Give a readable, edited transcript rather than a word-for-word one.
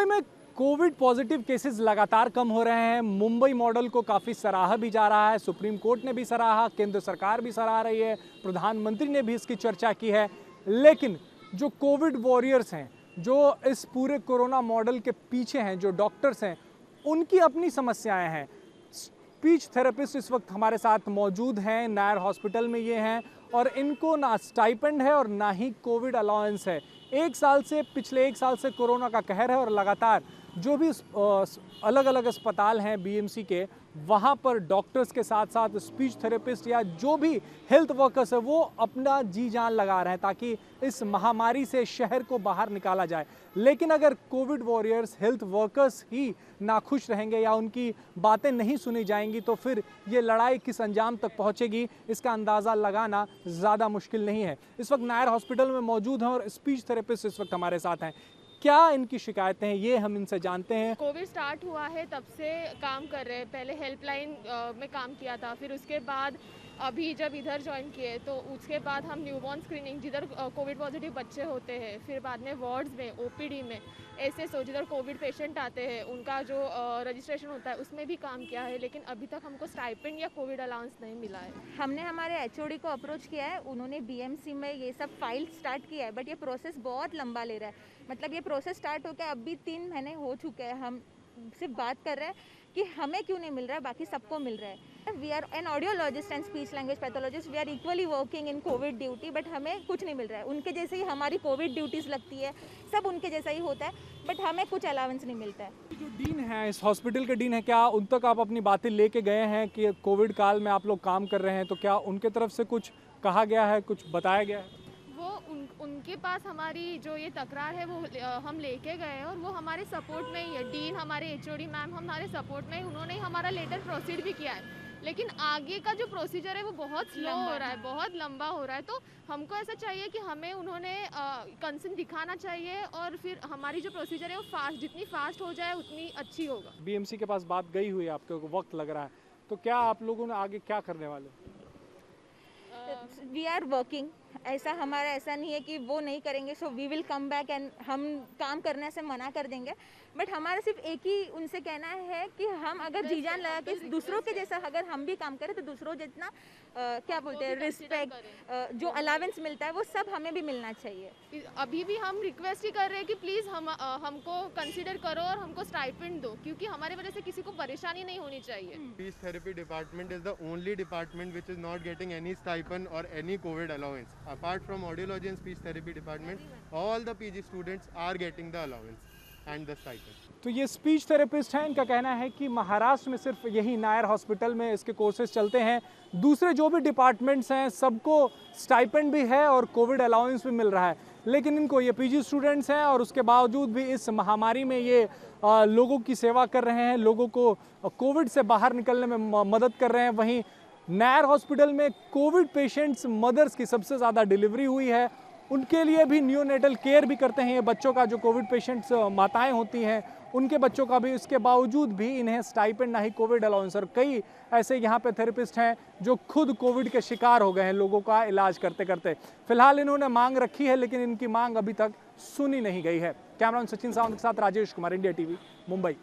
मुंबई में Covid positive cases लगातार कम हो रहे हैं। मुंबई मॉडल को काफ़ी सराहा भी जा रहा है, सुप्रीम कोर्ट ने भी सराहा, केंद्र सरकार भी सराह रही है, प्रधानमंत्री ने भी इसकी चर्चा की है। लेकिन जो कोविड वॉरियर्स हैं, जो इस पूरे कोरोना मॉडल के पीछे हैं, जो डॉक्टर्स हैं, उनकी अपनी समस्याएं हैं। स्पीच थेरेपिस्ट इस वक्त हमारे साथ मौजूद हैं, नायर हॉस्पिटल में ये हैं, और इनको ना स्टाइपेंड है और ना ही कोविड अलाउंस है। पिछले एक साल से कोरोना का कहर है और लगातार जो भी अलग अलग अस्पताल हैं बीएमसी के, वहाँ पर डॉक्टर्स के साथ साथ स्पीच थेरेपिस्ट या जो भी हेल्थ वर्कर्स है वो अपना जी जान लगा रहे हैं ताकि इस महामारी से शहर को बाहर निकाला जाए। लेकिन अगर कोविड वॉरियर्स, हेल्थ वर्कर्स ही नाखुश रहेंगे या उनकी बातें नहीं सुनी जाएंगी तो फिर ये लड़ाई किस अंजाम तक पहुंचेगी, इसका अंदाज़ा लगाना ज़्यादा मुश्किल नहीं है। इस वक्त नायर हॉस्पिटल में मौजूद हैं और स्पीच थेरेपिस्ट इस वक्त हमारे साथ हैं। क्या इनकी शिकायतें हैं ये हम इनसे जानते हैं। कोविड स्टार्ट हुआ है तब से काम कर रहे हैं। पहले हेल्पलाइन में काम किया था, फिर उसके बाद अभी जब इधर ज्वाइन किए तो उसके बाद हम न्यूबॉर्न स्क्रीनिंग, जिधर कोविड पॉजिटिव बच्चे होते हैं, फिर बाद में वार्ड्स में, ओपीडी में, एसएसओ जिधर कोविड पेशेंट आते हैं उनका जो रजिस्ट्रेशन होता है उसमें भी काम किया है। लेकिन अभी तक हमको स्टाइपेंड या कोविड अलाउंस नहीं मिला है। हमने हमारे एचओडी को अप्रोच किया है, उन्होंने बीएमसी में ये सब फाइल स्टार्ट किया है, बट ये प्रोसेस बहुत लंबा ले रहा है। मतलब ये प्रोसेस स्टार्ट होकर अब भी 3 महीने हो चुके हैं। हम सिर्फ बात कर रहे हैं कि हमें क्यों नहीं मिल रहा है, बाकी सबको मिल रहा है। We are an audiologist and speech language pathologist, we are equally working in covid duty, but हमें कुछ नहीं मिल रहा है। उनके जैसे ही हमारी कोविड ड्यूटीज़ लगती है, सब उनके जैसा ही होता है, बट हमें कुछ अलाउंस नहीं मिलता है। जो डीन है, इस हॉस्पिटल के डीन है, क्या उन तक आप अपनी बातें लेके गए हैं कि कोविड काल में आप लोग काम कर रहे हैं, तो क्या उनके तरफ से कुछ कहा गया है, कुछ बताया गया है? उनके पास हमारी जो ये तकरार है वो हम लेके गए हैं और वो हमारे सपोर्ट में ही है। डीन, हमारे एचओडी मैम हमारे सपोर्ट में ही, उन्होंने हमारा लेटर प्रोसीड भी किया है। लेकिन आगे का जो प्रोसीजर है वो बहुत स्लो हो रहा है, बहुत लंबा हो रहा है। तो हमको ऐसा चाहिए कि हमें उन्होंने कंसर्न दिखाना चाहिए और फिर हमारी जो प्रोसीजर है वो जितनी फास्ट हो जाए उतनी अच्छी होगा। बीएमसी के पास बात गई हुई है, आपको वक्त लग रहा है, तो क्या आप लोगों ने आगे क्या करने वाले? वी आर वर्किंग, हमारा ऐसा नहीं है कि वो नहीं करेंगे so we will come back and हम काम करने से मना कर देंगे। बट हमारा सिर्फ एक ही उनसे कहना है कि हम अगर जी जान लगा कि दूसरों के जैसा अगर हम भी काम करें तो दूसरों जितना क्या बोलते हैं, रिस्पेक्ट, जो अलावेंस मिलता है वो सब हमें भी मिलना चाहिए। अभी भी हम रिक्वेस्ट ही कर रहे हैं कि प्लीज़ हमको कंसिडर करो और हमको स्टाइपेंड दो, क्योंकि हमारे वजह से किसी को परेशानी नहीं होनी चाहिए। Speech therapy department is the only department which is not getting any stipend or any COVID allowance. Apart from audiology and speech therapy department, all the PG students are getting the allowance and the stipend. तो ये speech therapist हैं, इनका कहना है कि महाराष्ट्र में सिर्फ यही नायर हॉस्पिटल में इसके कोर्सेज चलते हैं। दूसरे जो भी डिपार्टमेंट्स हैं सबको स्टाइपेंड भी है और कोविड अलाउंस भी मिल रहा है, लेकिन इनको ये पीजी स्टूडेंट्स हैं और उसके बावजूद भी इस महामारी में ये लोगों की सेवा कर रहे हैं, लोगों को कोविड से बाहर निकलने में मदद कर रहे हैं। वहीं नायर हॉस्पिटल में कोविड पेशेंट्स मदर्स की सबसे ज़्यादा डिलीवरी हुई है, उनके लिए भी न्यूनेटल केयर भी करते हैं। ये बच्चों का जो कोविड पेशेंट्स माताएं होती हैं उनके बच्चों का भी, इसके बावजूद भी इन्हें स्टाइपेंड ना ही कोविड अलाउंस। और कई ऐसे यहाँ पे थेरेपिस्ट हैं जो खुद कोविड के शिकार हो गए हैं लोगों का इलाज करते करते। फिलहाल इन्होंने मांग रखी है लेकिन इनकी मांग अभी तक सुनी नहीं गई है। कैमरामैन सचिन सावंत के साथ राजेश कुमार, इंडिया टीवी, मुंबई।